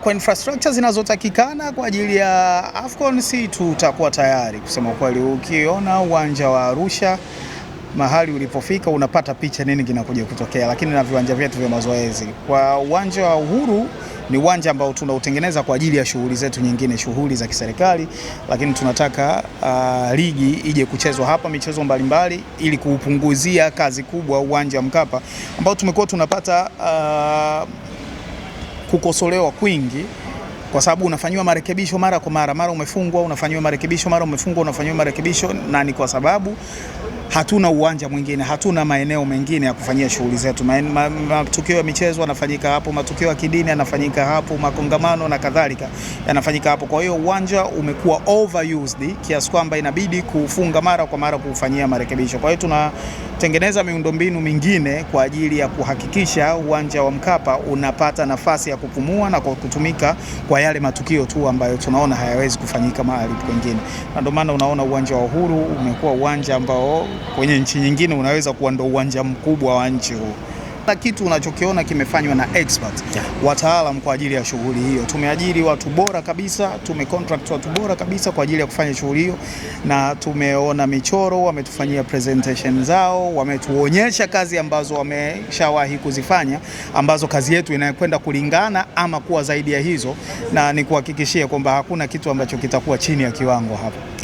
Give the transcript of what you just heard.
Kwa infrastructure zinazotakikana kwa ajili ya AFCON si tutakuwa tayari kusema kweli. Ukiona uwanja wa Arusha mahali ulipofika unapata picha nini kinakuja kutokea, lakini na viwanja vyetu vya mazoezi. Kwa uwanja wa Uhuru ni uwanja ambao tunautengeneza kwa ajili ya shughuli zetu nyingine, shughuli za kiserikali, lakini tunataka ligi ije kuchezwa hapa, michezo mbalimbali, ili kuupunguzia kazi kubwa uwanja Mkapa ambao tumekuwa tunapata kukosolewa kwingi kwa sababu unafanyiwa marekebisho mara kwa mara umefungwa, unafanyiwa marekebisho, mara umefungwa, unafanyiwa marekebisho, na ni kwa sababu hatuna uwanja mwingine, hatuna maeneo mengine ya kufanyia shughuli zetu. Matukio ya michezo yanafanyika hapo, matukio ya kidini yanafanyika hapo, makongamano na kadhalika yanafanyika hapo. Kwa hiyo uwanja umekuwa overused kiasi kwamba inabidi kufunga mara kwa mara kufanyia marekebisho. Kwa hiyo tunatengeneza miundombinu mingine kwa ajili ya kuhakikisha uwanja wa Mkapa unapata nafasi ya kupumua na kutumika kwa yale matukio tu ambayo tunaona hayawezi kufanyika mahali kwingine. Na ndio maana unaona uwanja wa Uhuru umekuwa uwanja ambao kwenye nchi nyingine unaweza kuwa ndo uwanja mkubwa wa nchi huu. Na kitu unachokiona kimefanywa na expert, wataalamu kwa ajili ya shughuli hiyo. Tumeajiri watu bora kabisa, tumecontract watu bora kabisa kwa ajili ya kufanya shughuli hiyo, na tumeona michoro, wametufanyia presentation zao, wametuonyesha kazi ambazo wameshawahi kuzifanya, ambazo kazi yetu inakwenda kulingana ama kuwa zaidi ya hizo, na nikuhakikishie kwamba hakuna kitu ambacho kitakuwa chini ya kiwango hapa.